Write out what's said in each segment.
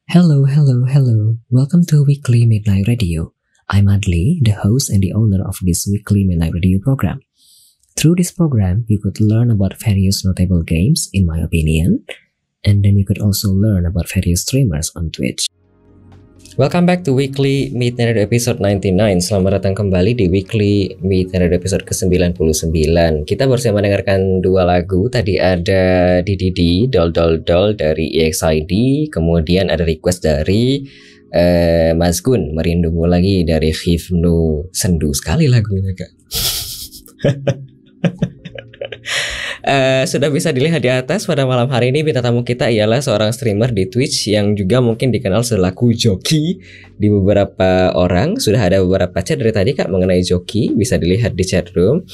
Hello, hello, hello. Welcome to Weekly Midnight Radio. I'm Adli, the host and the owner of this Weekly Midnight Radio program. Through this program, you could learn about various notable games, in my opinion, and then you could also learn about various streamers on Twitch. Welcome back to Weekly Midnight Radio episode 99. Selamat datang kembali di Weekly Midnight Radio episode ke-99. Kita bersama mendengarkan dua lagu. Tadi ada DDD, Dol Dol Dol dari EXID. Kemudian ada request dari Mas Gun, Merindumu Lagi dari Hifnu. Sendu sekali lagunya, Kak. Sudah bisa dilihat di atas, pada malam hari ini bintang tamu kita ialah seorang streamer di Twitch yang juga mungkin dikenal selaku joki di beberapa orang. Sudah ada beberapa chat dari tadi, Kak, mengenai joki, bisa dilihat di chat room.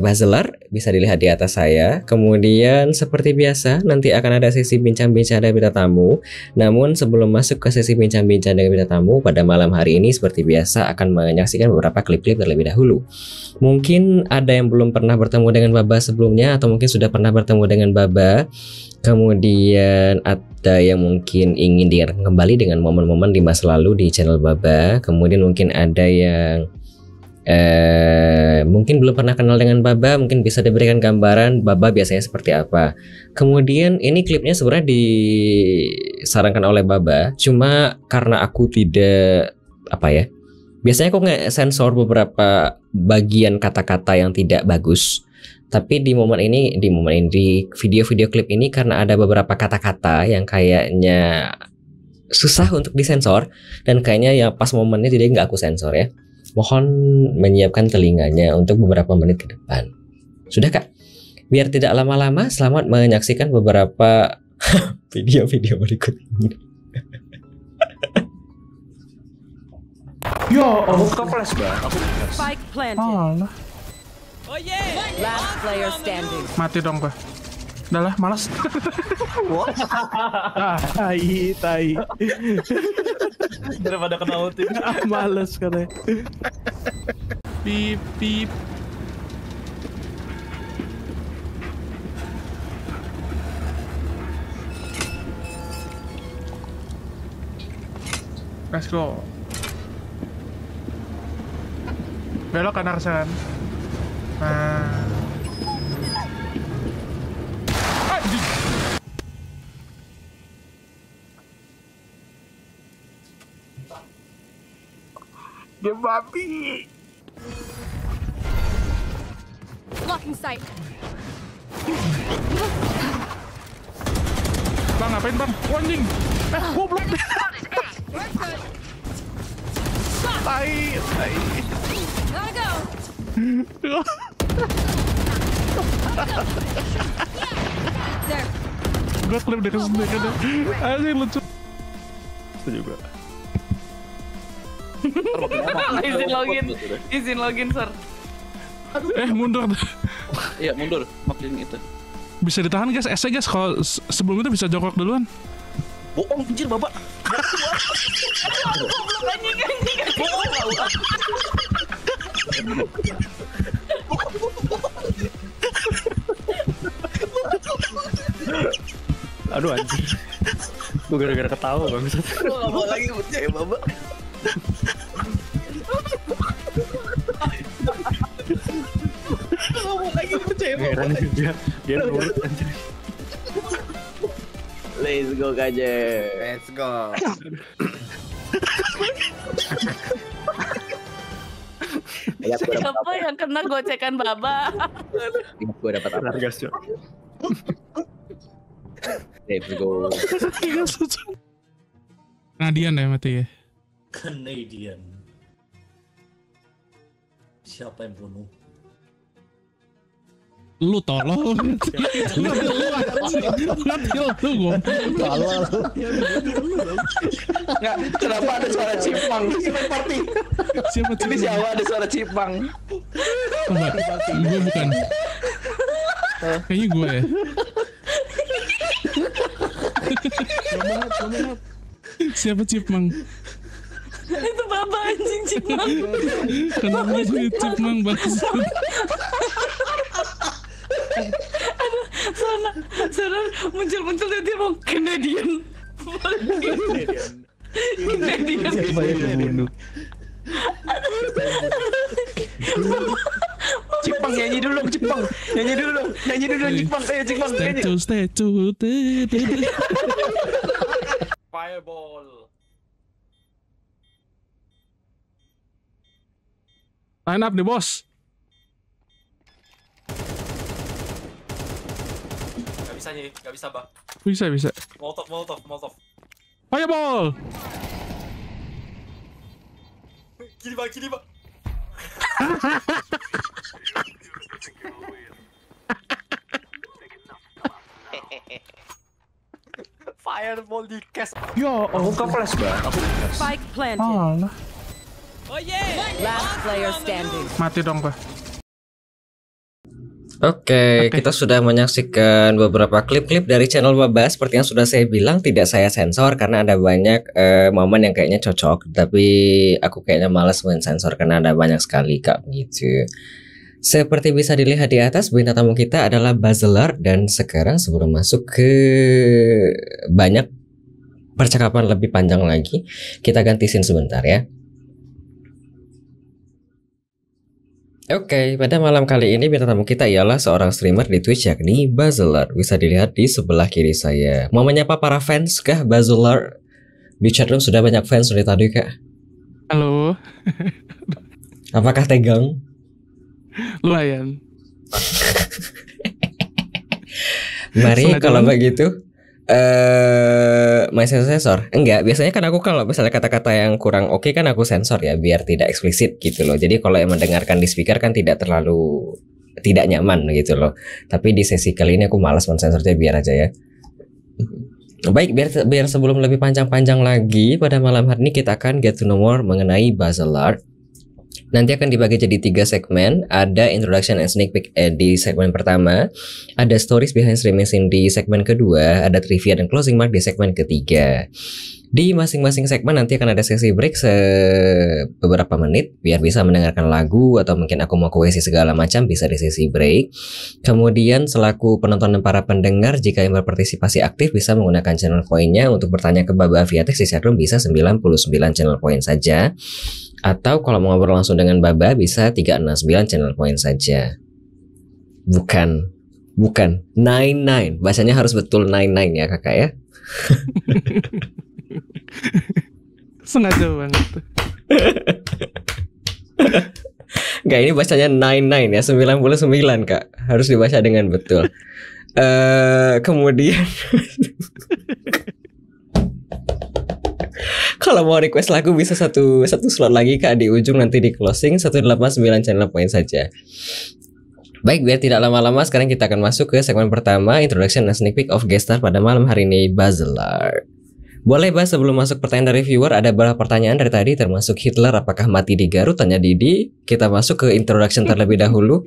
Bazelar bisa dilihat di atas saya. Kemudian seperti biasa nanti akan ada sesi bincang-bincang dengan bintang tamu. Namun sebelum masuk ke sesi bincang-bincang dengan bintang tamu, pada malam hari ini seperti biasa akan menyaksikan beberapa klip-klip terlebih dahulu. Mungkin ada yang belum pernah bertemu dengan Baba sebelumnya, atau mungkin sudah pernah bertemu dengan Baba. Kemudian ada yang mungkin ingin diingatkan kembali dengan momen-momen di masa lalu di channel Baba. Kemudian mungkin ada yang mungkin belum pernah kenal dengan Baba, mungkin bisa diberikan gambaran Baba biasanya seperti apa. Kemudian ini klipnya sebenarnya disarankan oleh Baba, cuma karena aku tidak biasanya aku nge-sensor beberapa bagian kata-kata yang tidak bagus. Tapi di video-video klip ini, karena ada beberapa kata-kata yang kayaknya susah untuk disensor, dan kayaknya yang pas momennya jadi nggak aku sensor ya. Mohon menyiapkan telinganya untuk beberapa menit ke depan. Sudah, Kak? Biar tidak lama-lama, selamat menyaksikan beberapa video-video berikut ini. Yo, aku ke flash, Bang. Spike planted. Alah, Oh yeah. Last player standing. mati dong, Bang. Udah lah, malas. Tai. Daripada kena ulti. Males katanya. Pip, pip. Let's go. Belok kanan Arsan. Nah. Dia babi. Blocking sight. Bang, ngapain, Bang? Anjing. Goblok. Tai. Gotta go. There. Gue klip dari sini kan. Anjing lucu. Itu juga. izin login sir. Mundur. Iya, mundur. Makin itu. Bisa ditahan guys, S guys. Kalau sebelum itu bisa jongkok duluan. Bohong, anjir, Baba. Anjing. Aduh, anjir. Gue gara-gara ketawa, Bang. Gue gak mau lagi percaya, Baba. Gak mau lagi percaya, Baba. Heran dia nurut anjir. Let's go, Kaje. Let's go. Siapa yang kena gocekan Baba? Gue dapat apa? Gas, Cok. Let's go. Canadian ya mati ya. Canadian. Siapa yang bunuh? Lu tolong. Nggak, kenapa ada suara cipang? Siapa Ini siapa ada suara cipang? Coba, gue bukan. Kayaknya gue ya. Siapa Cipmang? Itu Baba anjing Cipang. Kenapa sih Cipmang bangsat? Aduh, sana muncul dia mau Canadian Siapa yang membunuh? Cipang nyanyi dulu, Cipang. Nyanyi dulu, Cipang. Ayo Cipang nyanyi. Statue. Fireball. Line up nih bos. Gak bisa nih, gak bisa bang. Bisa. Molotov. Fireball. Kiri bang. Fireball di cast. Ya Aku ke flash bang. Spike planted. Allah. Last player standing. Mati dong Pak. Oke, kita sudah menyaksikan beberapa klip-klip dari channel Baba. Seperti yang sudah saya bilang, tidak saya sensor karena ada banyak momen yang kayaknya cocok. Tapi aku kayaknya malas mensensor karena ada banyak sekali kak gitu. Seperti bisa dilihat di atas, bintang tamu kita adalah Bazelar. Dan sekarang sebelum masuk ke banyak percakapan lebih panjang lagi, kita ganti scene sebentar ya. Oke, pada malam kali ini bintang tamu kita ialah seorang streamer di Twitch yakni Bazelar. Bisa dilihat di sebelah kiri saya. Mau menyapa para fans kah Bazelar? Di chatroom sudah banyak fans dari tadi kak. Halo. Apakah tegang? Lumayan. Mari Sengaja kalau banget. begitu main sensor? Enggak, biasanya kan aku kalau misalnya kata-kata yang kurang oke kan aku sensor ya biar tidak eksplisit gitu loh. Jadi kalau yang mendengarkan di speaker kan tidak terlalu tidak nyaman gitu loh. Tapi di sesi kali ini aku malas mensensornya, biar aja ya. Baik, biar sebelum lebih panjang-panjang lagi, pada malam hari ini kita akan get to know more mengenai Bazelar. Nanti akan dibagi jadi 3 segmen. Ada introduction and sneak peek di segmen pertama, ada stories behind streaming scene di segmen kedua, ada trivia dan closing mark di segmen ketiga. Di masing-masing segmen nanti akan ada sesi break beberapa menit biar bisa mendengarkan lagu atau mungkin aku mau ke WC segala macam bisa di sesi break. Kemudian selaku penonton dan para pendengar, jika yang berpartisipasi aktif bisa menggunakan channel poinnya untuk bertanya ke Baba via teks di chatroom bisa 99 channel poin saja. Atau kalau mau ngobrol langsung dengan Baba bisa 369 channel point saja. Bukan 99. Bacanya harus betul 99 ya kakak ya. Sengaja banget. Enggak, ini bacanya 99 ya, 99 kak. Harus dibaca dengan betul. Kemudian kalau mau request lagu bisa satu slot lagi kak di ujung nanti di closing 189 channel point saja. Baik, biar tidak lama-lama sekarang kita akan masuk ke segmen pertama, introduction and sneak peek of guest star pada malam hari ini, Bazelar. Boleh Bas, sebelum masuk pertanyaan dari viewer, ada beberapa pertanyaan dari tadi termasuk Hitler apakah mati di Garut, tanya Didi. Kita masuk ke introduction terlebih dahulu.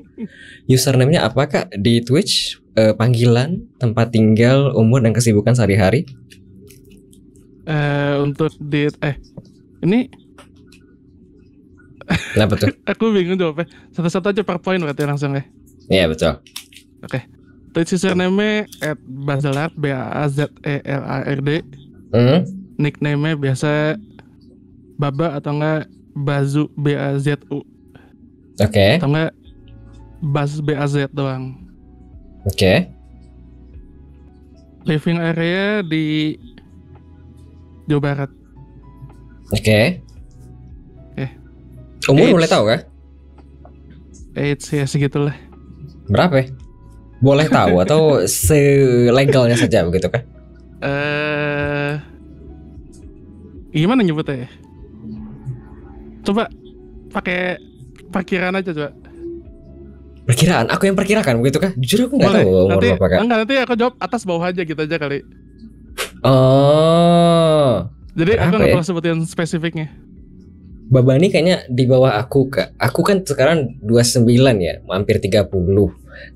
Username-nya apa kak di Twitch? Panggilan, tempat tinggal, umur dan kesibukan sehari-hari. Untuk di ini Kenapa tuh? aku bingung jawabnya. Satu-satu aja per poin berarti langsung ya. Iya betul. Oke. Twitch username @Bazelar, BAZELARD. Nickname-nya biasa Baba atau enggak Bazu, BAZU. Oke. Atau enggak Baz, BAZ doang. Oke. Living area di Jawa Barat. Oke. Oke. Umur Age. boleh tahu kah? Ya segitulah. Berapa? Ya? Boleh tahu atau selegalnya saja begitu kah? Gimana nyebutnya ya? Coba pakai perkiraan aja coba. Perkiraan? Aku yang perkirakan begitu kah? Jujur aku nggak Boleh. tahu umur Nanti, berapa kak. nanti aku jawab atas bawah aja gitu aja kali. Oh. Jadi aku Berapa nggak ya? perlu sebutin spesifiknya. Baba ini kayaknya di bawah aku kak. Aku kan sekarang 29 ya, hampir 30.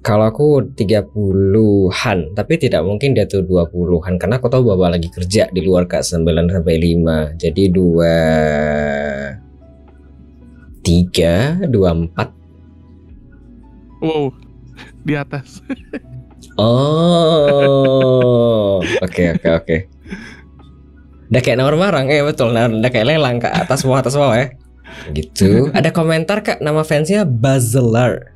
Kalau aku 30-an, tapi tidak mungkin dia tuh 20-an karena aku tahu Baba lagi kerja di luar kak 9 sampai 5. Jadi 23, 24. Wow, di atas. Oh. Oke. Udah kayak nawar barang, betul. Nah, udah kayak lelang Kak, atas bawah ya. Gitu. Ada komentar Kak, nama fansnya Buzzer.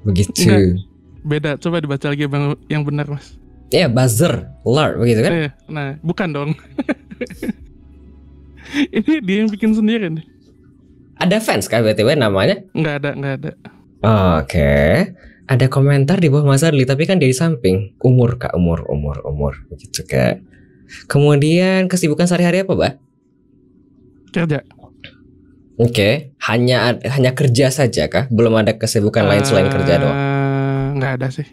Begitu. Enggak. Beda, coba dibaca lagi yang benar Mas. Iya, Buzzer, begitu kan? Nah, bukan dong. Ini dia yang bikin sendiri nih. Ada fans Kak BTW namanya? Nggak ada. Oke. Ada komentar di bawah Mas Adli, tapi kan dia di samping. Umur Kak, umur. Begitu Kak. Kemudian kesibukan sehari-hari apa, Mbak? Kerja. Oke, hanya kerja saja kah? Belum ada kesibukan lain selain kerja doang? Nggak ada sih.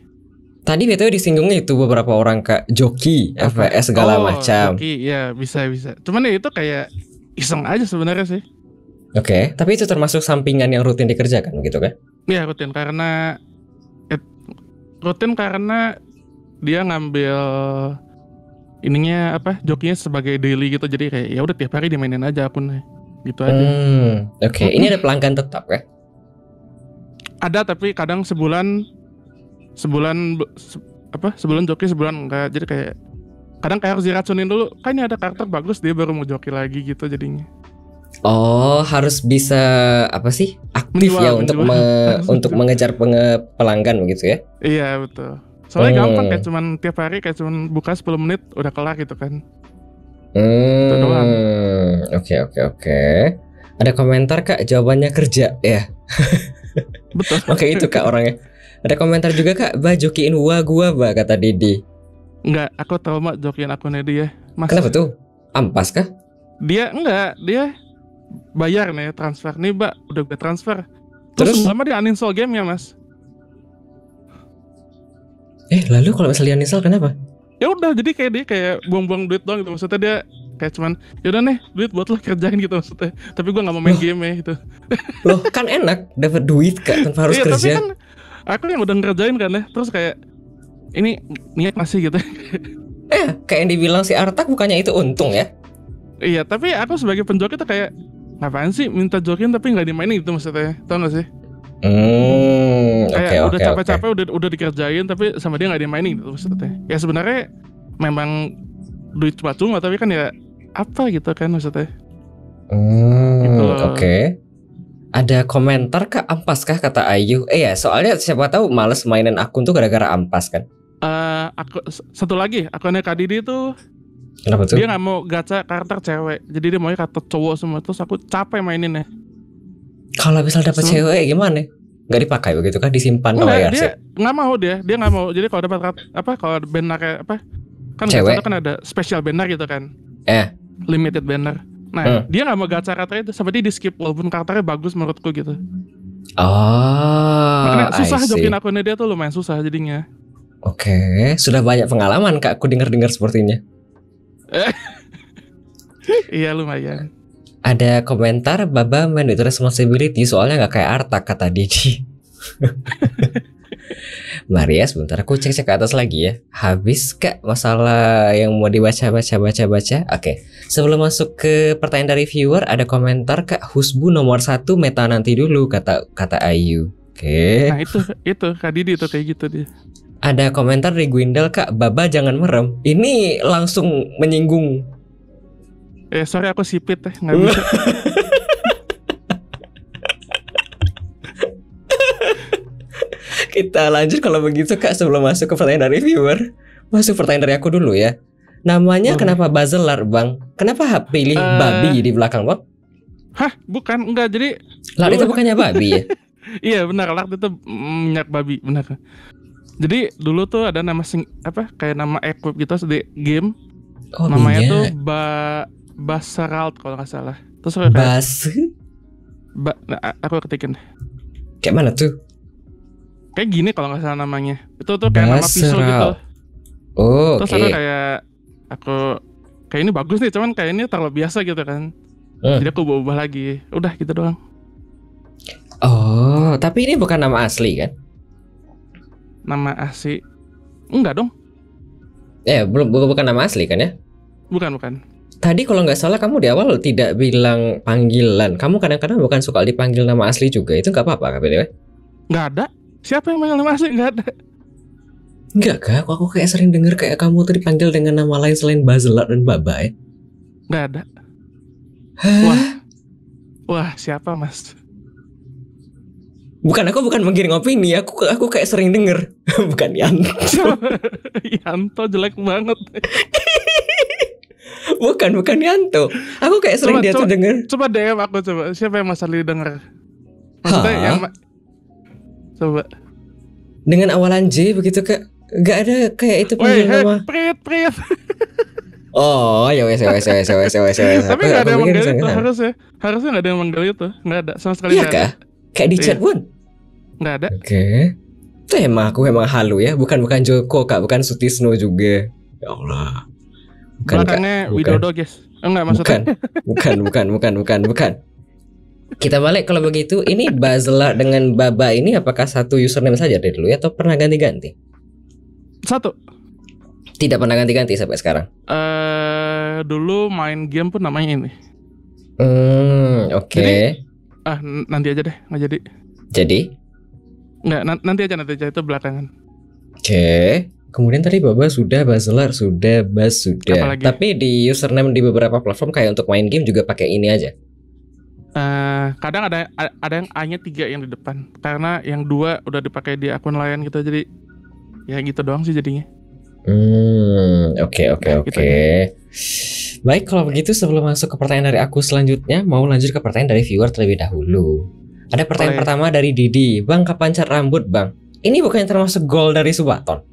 Tadi BTW disinggungnya itu beberapa orang Kak, joki, FPS segala macam. Joki, ya bisa. Cuman ya itu kayak iseng aja sebenarnya sih. Oke, tapi itu termasuk sampingan yang rutin dikerjakan gitu kan? Iya rutin karena dia ngambil ininya jokinya sebagai daily gitu, jadi kayak ya udah tiap hari dimainin aja akunnya gitu aja. Oke. Ini ada pelanggan tetap ya? Ada, tapi kadang sebulan joki, sebulan enggak, jadi kayak kadang kayak harus diracunin dulu, kan ini ada karakter bagus dia baru mau joki lagi gitu jadinya. Oh, harus bisa aktif ya untuk mengejar pelanggan begitu ya? Iya betul. Soalnya gampang, kayak cuman tiap hari kayak cuman buka 10 menit udah kelar gitu kan. Itu doang. Oke. Ada komentar Kak, jawabannya kerja ya. Betul. Oke, itu Kak orangnya. Ada komentar juga Kak, jokiin gua kata Didi. Enggak, aku trauma jokiin akunnya dia. Mas. Kenapa tuh? Ampas kah? Dia bayar nih transfer nih udah gue transfer. Terus lama dia uninstall game ya Mas. Lalu kalau misalnya uninstall kenapa? Ya udah, jadi kayak dia kayak buang-buang duit doang gitu, maksudnya dia kayak cuman yaudah nih duit buat lo kerjain gitu maksudnya, tapi gue nggak mau main game ya gitu. Loh kan enak dapat duit Kak tanpa harus kerja. Tapi kan aku yang udah ngerjain kan ya, terus kayak ini niat masih gitu. Kayak yang dibilang si Artak bukannya itu untung ya? Iya, tapi aku sebagai penjoki tuh kayak ngapain sih minta jokin tapi nggak dimainin gitu maksudnya, tau gak sih? Kayak udah capek-capek udah dikerjain tapi sama dia nggak dimainin gitu maksudnya. Ya sebenarnya memang duit cuma-cuma, tapi kan ya apa gitu kan maksudnya. Gitu. Oke. Ada komentar Kak, ampas kah kata Ayu? Ya soalnya siapa tahu males mainin akun tuh gara-gara ampas kan. Aku satu lagi akunnya Kak Didi tuh. Kenapa tuh? Dia nggak mau gacha karakter cewek, jadi dia maunya karakter cowok semua. Terus aku capek maininnya. Kalau misal dapet cewek gimana? Gak dipakai begitu kan, disimpan doang ya? Dia nggak mau, dia nggak mau. Jadi kalau dapat kalau banner kan cewek kan ada special banner gitu kan? Limited banner. Nah dia nggak mau gacha karakter itu, sampai dia di skip walaupun karakternya bagus menurutku gitu. Makanya susah jokin akunnya dia tuh, lumayan susah jadinya. Oke, sudah banyak pengalaman Kak, aku dengar sepertinya. Iya lumayan. Ada komentar Baba man itu responsibility soalnya nggak kayak Artak kata Didi. Mari ya sebentar aku cek ke atas lagi ya. Habis Kak masalah yang mau dibaca. Oke. Sebelum masuk ke pertanyaan dari viewer, ada komentar Kak, Husbu nomor 1 meta nanti dulu kata Ayu. Oke. Nah itu Kak Didi tuh kayak gitu dia. Ada komentar dari Gwindal Kak, Baba jangan merem. Ini langsung menyinggung. Sorry aku sipit nggak bisa. Kita lanjut kalau begitu Kak, sebelum masuk ke pertanyaan dari viewer. Masuk pertanyaan dari aku dulu ya. Namanya kenapa Bazelar Bang? Kenapa pilih babi di belakang Bang? Hah? Bukan, enggak, jadi Lar itu bukannya babi ya? Iya benar, Lar itu minyak babi, benar. Jadi dulu tuh ada nama kayak nama equip gitu di game. Namanya tuh Basaralt kalau nggak salah. Terus aku ketikin. Kayak mana tuh? Kayak gini kalau nggak salah namanya. Itu tuh kayak nama pisau gitu. Terus aku kayak ini bagus nih, cuman kayak ini terlalu biasa gitu kan. Jadi aku ubah lagi. Udah gitu doang. Oh, tapi ini bukan nama asli kan? Nama asli? Enggak dong. Bukan nama asli kan ya? Bukan. Tadi kalau nggak salah kamu di awal tidak bilang panggilan. Kamu kadang-kadang bukan suka dipanggil nama asli juga. Itu nggak apa-apa KPTW? Nggak ada. Siapa yang panggil nama asli? Nggak ada. Nggak Kak, aku kayak sering denger kayak kamu tuh dipanggil dengan nama lain selain Bazelar dan Baba ya. Nggak ada. Wah, siapa mas? Bukan, aku bukan menggiring opini, aku kayak sering denger. Bukan Yanto. Yanto jelek banget. Bukan Yanto. Aku kayak sering dia tuh denger. Coba DM aku coba. Siapa yang Mas Ali denger? Maksudnya yang coba. Dengan awalan J begitu Kak. Gak ada kayak itu panggilan nama. Prit. Oh, ya wes. Tapi gak ada yang manggil itu harusnya gak ada yang manggil itu. Gak ada sama sekali. Iya kah? Kayak di chat pun? Gak ada. Oke. Itu emang aku halu ya. Bukan Joko Kak. Bukan Sutisno juga. Ya Allah. Belakangnya Widodo guys. Enggak maksudnya. Bukan. Kita balik kalau begitu. Ini Bazla dengan Baba ini apakah satu username saja dari dulu ya? Atau pernah ganti-ganti? Satu. Tidak pernah ganti-ganti sampai sekarang? Dulu main game pun namanya ini. Oke. Nanti aja deh, nggak jadi. Jadi? Nggak, nanti aja itu belakangan. Oke. Kemudian tadi Baba sudah, Bazlar sudah, Bas sudah. Apalagi? Tapi di username di beberapa platform kayak untuk main game juga pakai ini aja. Kadang ada yang A-nya 3 yang di depan. Karena yang 2 udah dipakai di akun lain gitu, jadi ya gitu doang sih jadinya. Oke. Baik, kalau begitu sebelum masuk ke pertanyaan dari aku selanjutnya, mau lanjut ke pertanyaan dari viewer terlebih dahulu. Ada pertanyaan pertama dari Didi. Bang, kapan cat rambut bang? Ini bukannya termasuk goal dari Subaton?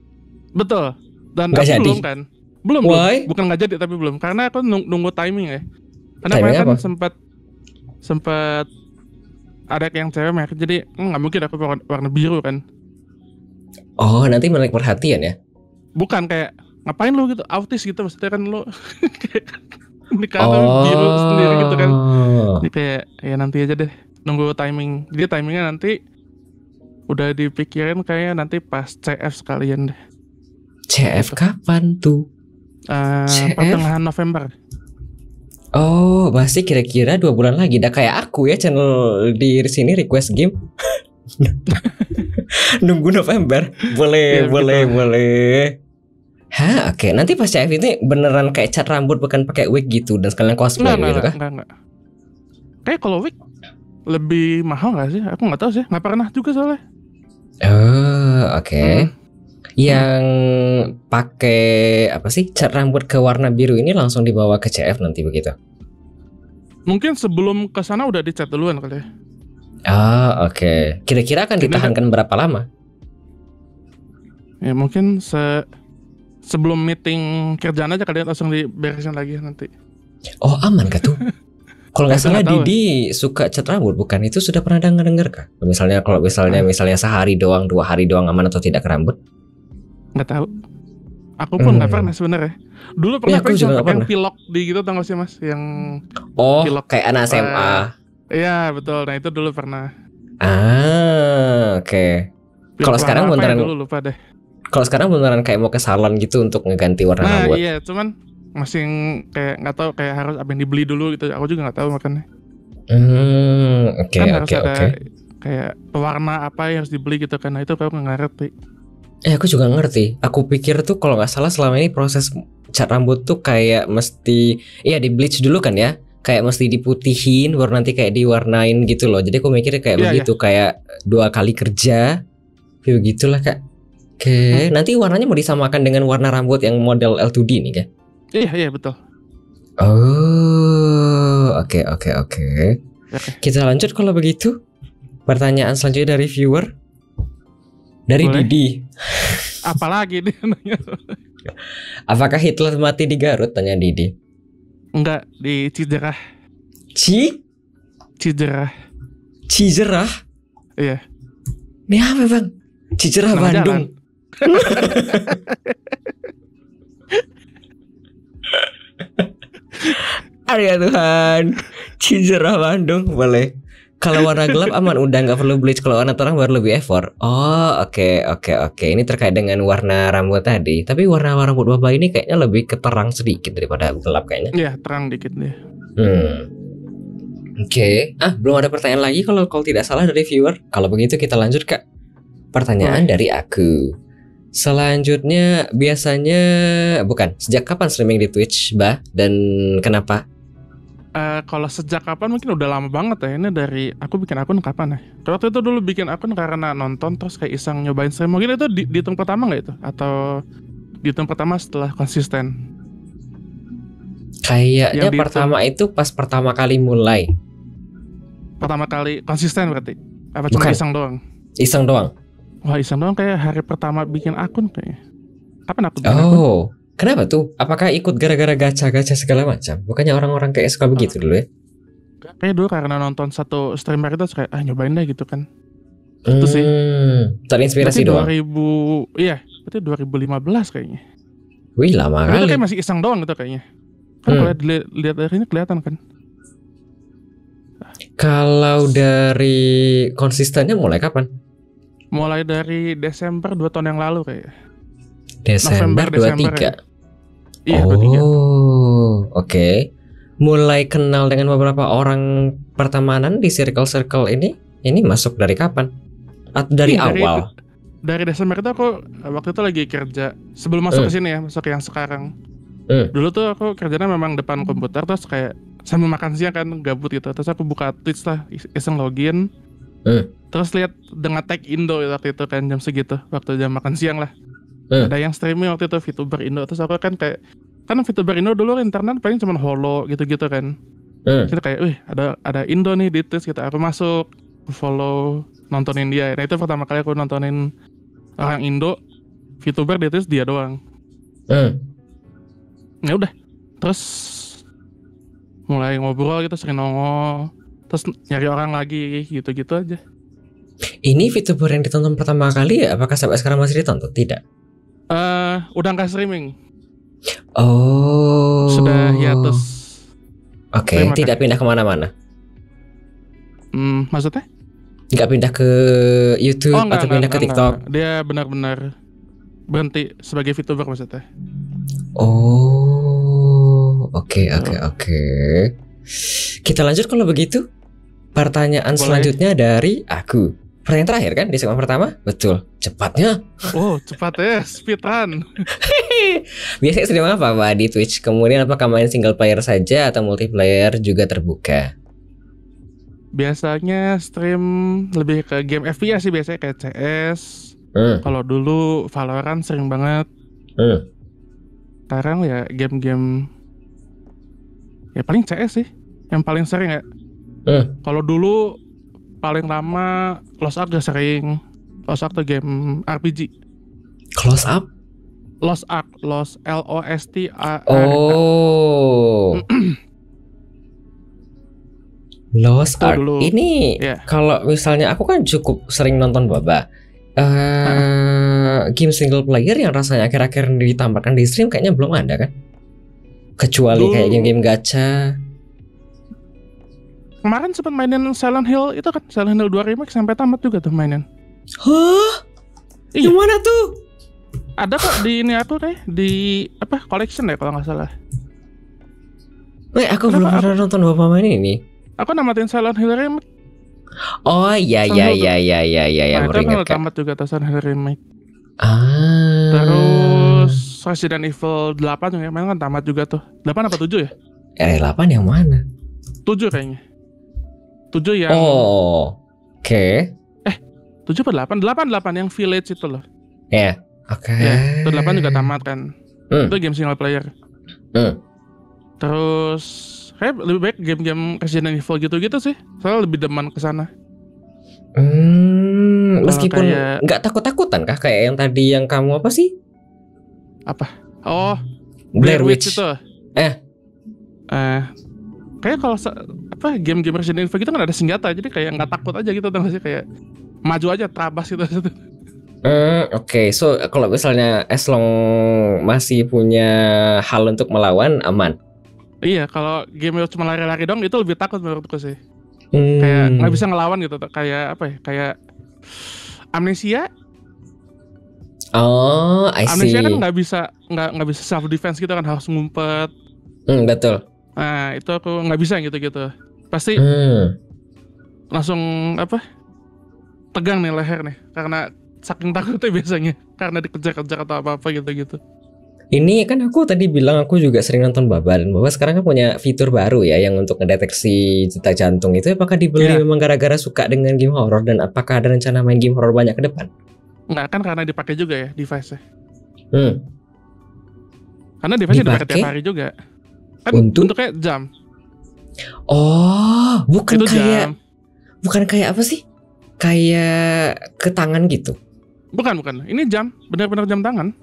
Betul. Dan Gak aku jadi? belum kan? Belum. Bukan nggak jadi tapi belum. Karena aku nunggu timing ya. Karena kemarin kan sempat ada yang cewek merek, jadi nggak mungkin aku warna biru kan. Oh, nanti menarik perhatian ya? Bukan kayak ngapain lu gitu, autis gitu maksudnya kan lu. Ini kan biru sendiri gitu kan. Jadi kayak ya nanti aja deh, nunggu timing. Jadi timingnya nanti udah dipikirin kayaknya nanti pas CF sekalian deh. CF kapan tuh? Pertengahan November. Oh, masih kira-kira 2 bulan lagi. Dah kayak aku ya, channel di sini request game. Nunggu November. Boleh. Hah, oke. Nanti pas CF ini beneran kayak cat rambut bukan pakai wig gitu dan sekalian cosplay gitu kah? Enggak. Kayak kalau wig lebih mahal nggak sih? Aku nggak tahu sih. Nggak pernah juga soalnya. Oh, oke. Yang pakai apa sih cat rambut ke warna biru ini langsung dibawa ke CF nanti begitu? Mungkin sebelum ke sana udah dicat duluan kali ya. Oke. Kira-kira akan ditahankan berapa lama? Ya mungkin sebelum meeting kerjaan aja kalian langsung diberesin lagi nanti. Oh, aman gak tuh? Kalau nggak salah Didi suka cat rambut bukan? Itu sudah pernah dengar kah? Misalnya sehari doang, 2 hari doang aman atau tidak ke rambut? Nggak tahu. Aku pun nggak pernah sebenarnya. Dulu pernah aku juga pakai yang pilok di gitu, tau gak sih mas? Yang pilok kayak anak SMA. Iya betul. Nah itu dulu pernah. Oke. Kalau sekarang beneran dulu lupa deh. Kalau sekarang beneran kayak mau ke salon gitu untuk ngeganti warna rambut. Nah iya, cuman masih kayak nggak tahu, kayak harus apa yang dibeli dulu gitu. Aku juga nggak tahu makanya. Oke. Kayak warna apa yang harus dibeli gitu kan. Nah itu aku nggak ngerti. Aku juga ngerti. Aku pikir tuh kalau nggak salah selama ini proses cat rambut tuh kayak mesti di bleach dulu kan ya. Kayak mesti diputihin baru nanti kayak diwarnain gitu loh. Jadi aku mikir kayak begitu, kayak 2 kali kerja. Begitulah Kak. Oke, nanti warnanya mau disamakan dengan warna rambut yang model L2D nih kan? Iya betul. Oh, oke. Kita lanjut kalau begitu. Pertanyaan selanjutnya dari viewer. Dari Didi. Apalagi dia nanya. Apakah Hitler mati di Garut? Tanya Didi. Enggak, di Cijerah. Cijerah? Iya. Ini apa bang? Cijerah nama Bandung. Aduh Tuhan. Cijerah Bandung boleh. Kalau warna gelap aman, udah nggak perlu bleach. Kalau warna terang baru lebih effort. Oh, oke. Ini terkait dengan warna rambut tadi. Tapi warna rambut Baba ini kayaknya lebih keterang sedikit daripada gelap kayaknya. Iya, terang dikit deh. Oke. Belum ada pertanyaan lagi kalau tidak salah dari viewer. Kalau begitu kita lanjut Kak. Pertanyaan dari aku. Selanjutnya biasanya sejak kapan streaming di Twitch, Bah? Dan kenapa? Kalau sejak kapan mungkin udah lama banget ya. Ini dari aku bikin akun kapan ya? Waktu itu dulu bikin akun karena nonton terus kayak iseng nyobain stream. Mungkin itu dihitung pertama nggak itu? Atau dihitung pertama setelah konsisten? Kayaknya pertama itu pas pertama kali mulai. Pertama kali konsisten berarti? Apa cuma iseng doang? Iseng doang. Wah, iseng doang kayak hari pertama bikin akun kayaknya. Kapan aku bikin akun? Kenapa tuh? Apakah ikut gara-gara gacha-gacha segala macam? Bukannya orang-orang kayak suka begitu dulu ya? Kayak dulu karena nonton satu streamer itu kayak nyobain deh gitu kan. Itu sih. Terinspirasi doang. Berarti 2015 kayaknya. Wih, lama kali. Itu kayak masih iseng doang gitu kayaknya. Kan kalau lihat dari ini kelihatan kan. Kalau dari konsistennya mulai kapan? Mulai dari Desember 2 tahun yang lalu kayak. Desember 23. Ya. Iya, 23. Oke. Mulai kenal dengan beberapa orang pertemanan di circle ini masuk dari kapan? Atau dari awal? Dari Desember itu aku waktu itu lagi kerja sebelum masuk ke sini ya, masuk yang sekarang. Dulu tuh aku kerjanya memang depan komputer terus kayak sambil makan siang kan gabut gitu. Terus aku buka Twitch lah, iseng login. Terus lihat dengan tag Indo waktu itu kan jam segitu, waktu jam makan siang lah. Ada yang streaming waktu itu VTuber Indo. Terus aku kan kayak VTuber Indo dulu internet paling cuma holo gitu-gitu kan. Jadi kayak, wih ada Indo nih di Twitch gitu. Aku masuk, follow, nontonin dia. Nah itu pertama kali aku nontonin orang Indo VTuber di Twitch dia doang. Ya udah, terus mulai ngobrol gitu, sering nongol, terus nyari orang lagi gitu-gitu aja. Ini VTuber yang ditonton pertama kali ya? Apakah sampai sekarang masih ditonton? Tidak. Udah nggak streaming. Sudah hiatus. Oke, tidak pindah kemana-mana. Maksudnya? Nggak pindah ke YouTube atau pindah ke TikTok? Dia benar-benar berhenti sebagai VTuber maksudnya. Oke. Kita lanjut kalau begitu. Pertanyaan selanjutnya dari aku. Pertanyaan terakhir kan di segmen pertama? Betul. Cepatnya. Cepat ya, speedrun. Biasanya stream apa Pak di Twitch? Kemudian apakah main single player saja atau multiplayer juga terbuka? Biasanya stream lebih ke game FPS sih, biasanya kayak CS. Kalau dulu Valorant sering banget. Sekarang ya game-game ya paling CS sih yang paling sering ya. Kalau dulu paling lama Lost Ark udah sering. Lost Ark tuh game RPG. Close up? Lost Ark, Lost LOST. Lost Ark. Dulu. Ini kalau misalnya aku kan cukup sering nonton Baba. Game single player yang rasanya akhir-akhir ini ditampilkan di stream kayaknya belum ada kan? Kecuali kayak game-game gacha. Kemarin sempat mainin Silent Hill itu kan, Silent Hill 2 remake sampai tamat juga tuh mainin. Hah? Yang mana tuh? Ada kok di ini aku kayak di collection ya kalau nggak salah. Aku belum pernah nonton Bapak main ini. Aku namatin Silent Hill remake. Oh iya. Nah, itu kan tamat juga tuh Silent Hill remake. Terus Resident Evil 8 juga main kan tamat juga tuh. 8 apa 7 ya? 8 yang mana? 7 kayaknya. 7 yang Oke. 7 apa 8 yang Village itu loh. Ya, oke. Ya, itu 8 juga tamat kan. Itu game single player. Terus kayak lebih baik game-game Resident Evil gitu-gitu sih. Soalnya lebih demen ke sana. Meskipun nggak takut-takutan kah kayak yang tadi yang kamu apa sih? Apa? Blair Witch itu. Kayak kalau game-game Resident Evil gitu kan ada senjata, jadi kayak nggak takut aja gitu tuh sih, kayak maju aja terabas gitu. Oke. So kalau misalnya as long masih punya hal untuk melawan aman. Iya, kalau game cuma lari-lari dong itu lebih takut menurutku sih. Kayak nggak bisa ngelawan gitu, kayak kayak Amnesia. I see. Amnesia kan nggak bisa self defense gitu kan, harus ngumpet. Betul. Nah itu aku nggak bisa gitu. Pasti langsung tegang nih leher nih, karena saking takutnya biasanya karena dikejar-kejar atau apa-apa gitu-gitu. Ini kan aku tadi bilang aku juga sering nonton Baba, dan Baba sekarang kan punya fitur baru ya yang untuk ngedeteksi detak jantung itu. Apakah dibeli Iya. memang gara-gara suka dengan game horror, dan apakah ada rencana main game horror banyak ke depan? Enggak kan karena dipakai juga ya device-nya. Hmm. Karena device-nya dipakai Dipakai? tiap hari juga. Kan Untuk? bentuknya jam. Oh, Itu jam. bukan kayak apa sih? Kayak ke tangan gitu. Bukan. Ini jam, benar-benar jam tangan.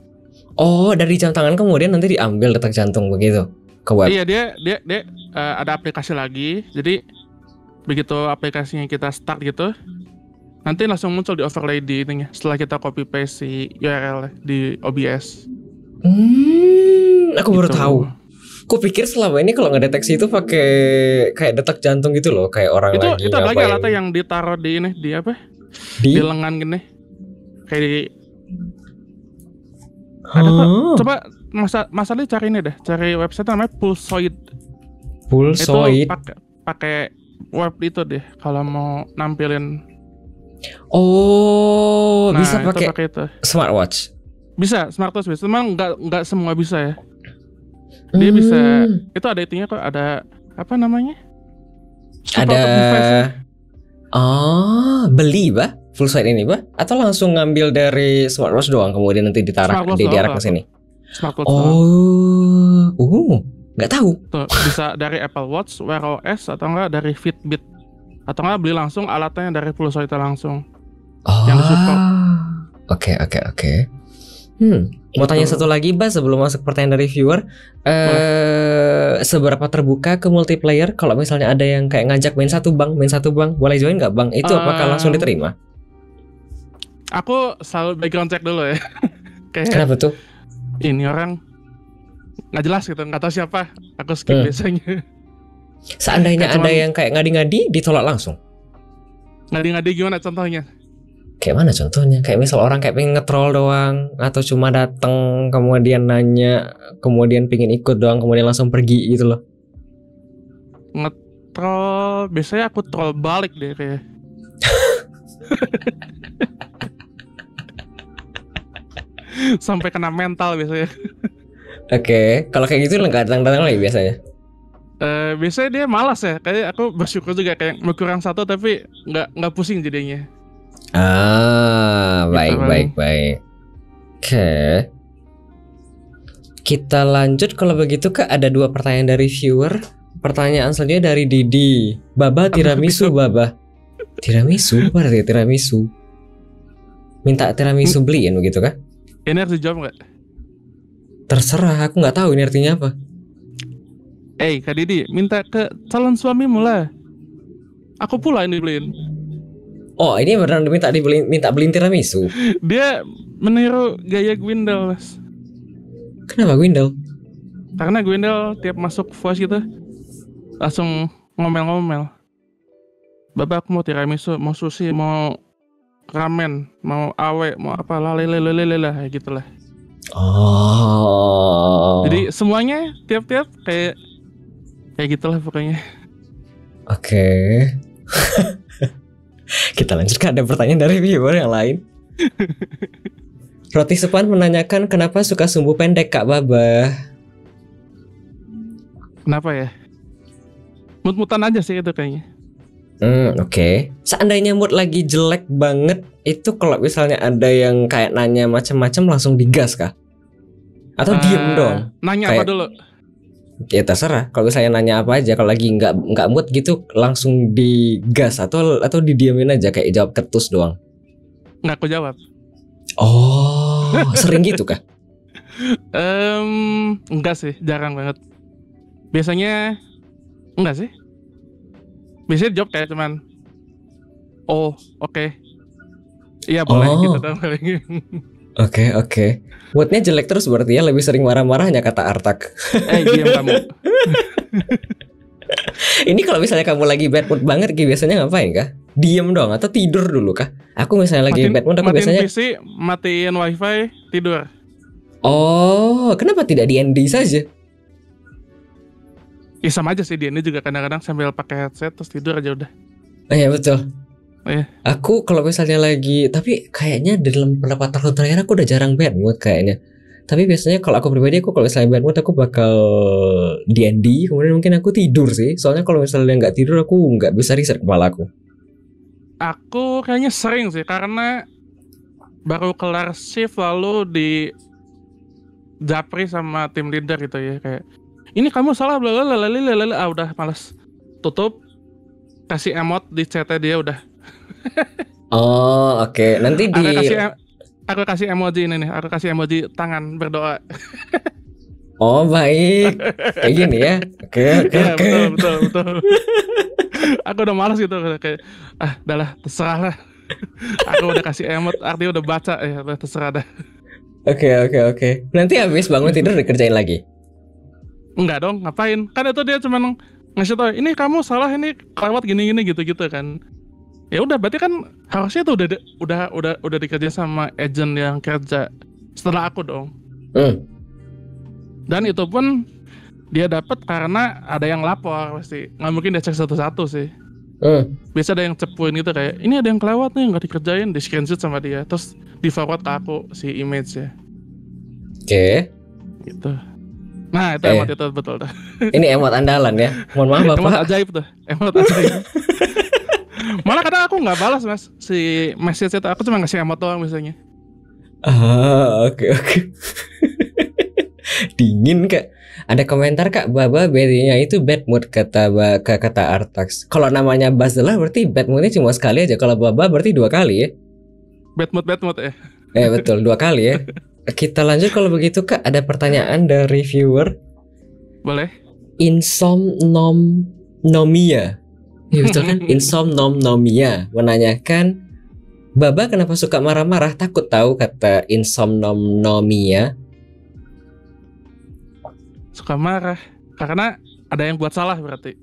Oh, dari jam tangan kemudian nanti diambil detak jantung begitu ke web. Iya, dia ada aplikasi lagi. Jadi begitu aplikasinya kita start gitu, nanti langsung muncul di overlay di ininya. Setelah kita copy paste si URL di OBS. Aku baru Gitu. tahu. Kupikir selama ini kalau ngedeteksi itu pakai kayak detak jantung gitu loh, kayak orang lagi Itu ada lagi ngapain. alatnya yang ditaruh di ini, di apa? Di Di lengan gini. Kayak di ada kok. Hah? Coba masalahnya cari ini deh, cari website namanya Pulsoid. Pulsoid. Itu pakai web itu deh kalau mau nampilin. Oh, Nah, bisa itu pakai itu. smartwatch. Bisa, smartwatch bisa. Memang nggak semua bisa ya. Dia bisa. Itu ada itunya kok, ada apa namanya? Ada. Support device-nya. Oh, beli bah Pulsoid ini bah? Atau langsung ngambil dari smartwatch doang kemudian nanti Smartwatch diarah doang, ke sini? Smartwatch doang. Nggak tahu. Tuh, bisa dari Apple Watch, Wear OS, atau enggak dari Fitbit. Atau enggak beli langsung alatnya dari Pulsoid langsung. Yang disupport. Oke. Mau tanya satu lagi, Bas, sebelum masuk pertanyaan dari viewer. Seberapa terbuka ke multiplayer? Kalau misalnya ada yang kayak ngajak main satu bang, boleh join nggak bang? Itu apakah langsung diterima? Aku selalu background check dulu ya. Kayak Kenapa tuh? ini orang nggak jelas gitu, nggak tahu siapa. Aku skip biasanya. Seandainya Kayak ada cuman- yang kayak ngadi-ngadi, ditolak langsung. Ngadi-ngadi gimana contohnya? Kayak mana contohnya? Kayak misal orang kayak pengen nge-troll doang, atau cuma datang kemudian nanya, kemudian pengen ikut doang, kemudian langsung pergi gitu loh. Nge-troll, biasanya aku troll balik deh kayak. Sampai kena mental biasanya. Oke, kalau kayak gitu nggak datang-datang lagi biasanya. Biasanya dia malas ya. Kayak aku bersyukur juga kayak kurang satu tapi nggak pusing jadinya. Baik. Bang. Oke. Kita lanjut kalau begitu Kak, ada 2 pertanyaan dari viewer. Pertanyaan selanjutnya dari Didi. Baba tiramisu, Baba. Tiramisu? Apa artinya tiramisu? Minta tiramisu beliin begitu Kak? Ini harus dijawab nggak? Terserah, aku nggak tahu ini artinya apa. Kak Didi, minta ke calon suamimu lah. Aku pula yang dibeliin. Oh, ini beneran minta beliin tiramisu. Dia meniru gaya Gwendal, Mas. Kenapa Gwendal? Karena Gwendal tiap masuk voice gitu langsung ngomel-ngomel. Baba, aku mau tiramisu, mau sushi, mau ramen, mau awe, mau apa lah kayak gitulah. Oh. Jadi semuanya tiap-tiap kayak gitulah pokoknya. Oke. Kita lanjutkan, ada pertanyaan dari viewer yang lain. Roti Sepan menanyakan kenapa suka sumbu pendek Kak Baba. Kenapa ya? Mut-mutan aja sih itu kayaknya. Oke. Seandainya mood lagi jelek banget, itu kalau misalnya ada yang kayak nanya macam-macam langsung digas kah? Atau diem dong? Nanya Kayak- apa dulu? Ya terserah. Kalau misalnya nanya apa aja, kalau lagi nggak mood gitu langsung digas atau didiemin aja kayak jawab ketus doang. Nggak aku jawab. Oh, sering gitu kah? Enggak sih, jarang banget. Biasanya enggak sih. Biasanya jawab kayak cuman oh, oke. Iya boleh Oh. gitu kan paling. Oke. Moodnya jelek terus berarti ya, lebih sering marah-marahnya kata Artak. Diam kamu. Ini kalau misalnya kamu lagi bad mood banget, biasanya ngapain kah? Diem dong atau tidur dulu kah? Aku misalnya lagi bad mood, aku matiin biasanya PC, matiin wifi, tidur. oh, kenapa tidak di ND saja? Ya sama aja sih, dia ini juga kadang-kadang sambil pakai headset terus tidur aja udah. Iya betul. Iya. Aku kalau misalnya lagi, tapi kayaknya dalam beberapa tahun terakhir aku udah jarang bad mood kayaknya. Tapi biasanya kalau aku pribadi, aku kalau misalnya bad mood aku bakal D&D, kemudian mungkin aku tidur sih. Soalnya kalau misalnya nggak tidur aku nggak bisa reset kepala aku. Aku kayaknya sering sih karena baru kelar shift lalu di japri sama tim leader gitu ya, kayak ini kamu salah bla bla bla bla bla, udah malas tutup, kasih emot di chatnya dia udah. Oh oke. Nanti di Aku kasih emoji ini nih, aku kasih emoji tangan berdoa. Oh baik, kayak gini ya. Oke. Ya, betul. Aku udah malas gitu, kayak udahlah terserah lah. Aku udah kasih emot, artinya udah baca ya, udah terserah dah. Oke. Nanti habis bangun tidur dikerjain lagi. Enggak dong, ngapain? Kan itu dia cuma ngasih tau, ini kamu salah, ini kelewat gini gitu kan. Ya udah, berarti kan harusnya itu udah dikerjain sama agent yang kerja setelah aku dong. Dan itu pun dia dapat karena ada yang lapor pasti. Nggak mungkin dia cek satu-satu sih. Biasa ada yang cepuin gitu, kayak ini ada yang kelewat nih nggak dikerjain, di screenshot sama dia, terus di forward ke aku si image ya. Oke. Gitu. Nah itu emot itu betul dah. Ini emot andalan ya. Mohon maaf Bapak. Emot ajaib tuh. Emot ajaib. Malah kadang aku nggak balas mas si message itu, aku cuma ngasih emot doang misalnya. Oke. Dingin Kak. Ada komentar Kak, Baba bedanya itu bad mood kata Artax. Kalau namanya Bazelah berarti bad moodnya cuma sekali aja. Kalau Baba berarti 2 kali ya. Bad mood ya. Betul 2 kali ya. Kita lanjut kalau begitu Kak. Ada pertanyaan dari viewer. Boleh. Insomnomia. Ya betul kan? Insomnomia menanyakan, Baba kenapa suka marah-marah? Takut tahu kata insomnomia. Suka marah karena ada yang buat salah berarti.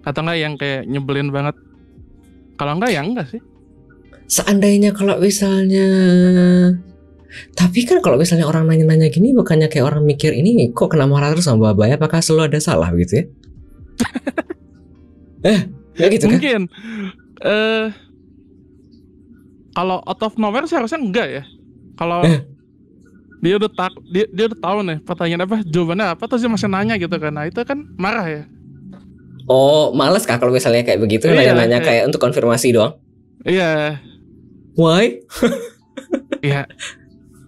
Atau enggak yang kayak nyebelin banget. Kalau enggak ya enggak sih. Seandainya kalau misalnya, tapi kan kalau misalnya orang nanya-nanya gini, bukannya kayak orang mikir ini kok kena marah terus sama Baba ya? Apakah selalu ada salah gitu ya? Nggak gitu kan? Mungkin kalau out of nowhere sih harusnya enggak ya. Kalau dia udah tahu nih pertanyaan apa, jawabannya apa, terus dia masih nanya gitu kan. Nah itu kan marah ya. Oh males Kak kalau misalnya kayak begitu, nanya-nanya kayak untuk konfirmasi doang. Iya. Why? Iya.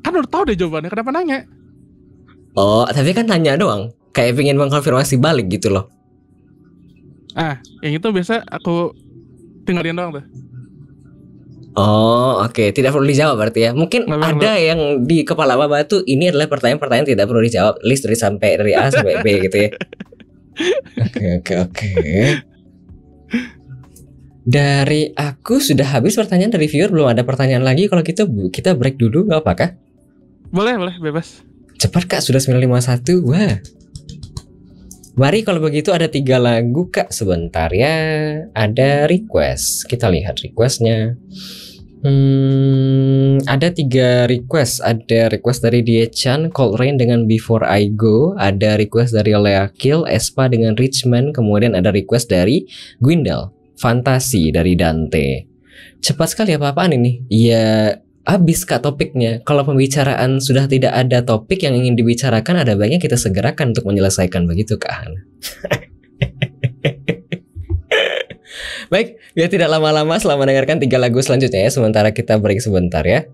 Kan udah tahu deh jawabannya, kenapa nanya? Oh tapi kan nanya doang, kayak pengen mengkonfirmasi balik gitu loh. Yang itu biasa aku tinggalin doang tuh. Oh oke. Tidak perlu dijawab berarti ya. Mungkin ada yang di kepala Baba tuh, ini adalah pertanyaan tidak perlu dijawab, list dari A sampai B gitu ya. Oke. Dari aku sudah habis pertanyaan dari viewer, belum ada pertanyaan lagi. Kalau gitu kita break dulu, nggak apa Kak? Boleh bebas. Cepat Kak, sudah 9:51. Wah. Mari kalau begitu ada 3 lagu Kak, sebentar ya. Ada request, kita lihat requestnya. Ada 3 request. Ada request dari Die-chan, Cold Rain dengan Before I Go. Ada request dari Lea Kill, Espa dengan Richman. Kemudian ada request dari Gwindal, Fantasi dari Dante. Cepat sekali apa-apaan ini? Ya habis Kak topiknya. Kalau pembicaraan sudah tidak ada topik yang ingin dibicarakan, ada baiknya kita segerakan untuk menyelesaikan, begitu Kak Han. Baik, biar tidak lama-lama, selamat mendengarkan 3 lagu selanjutnya ya. Sementara kita break sebentar ya.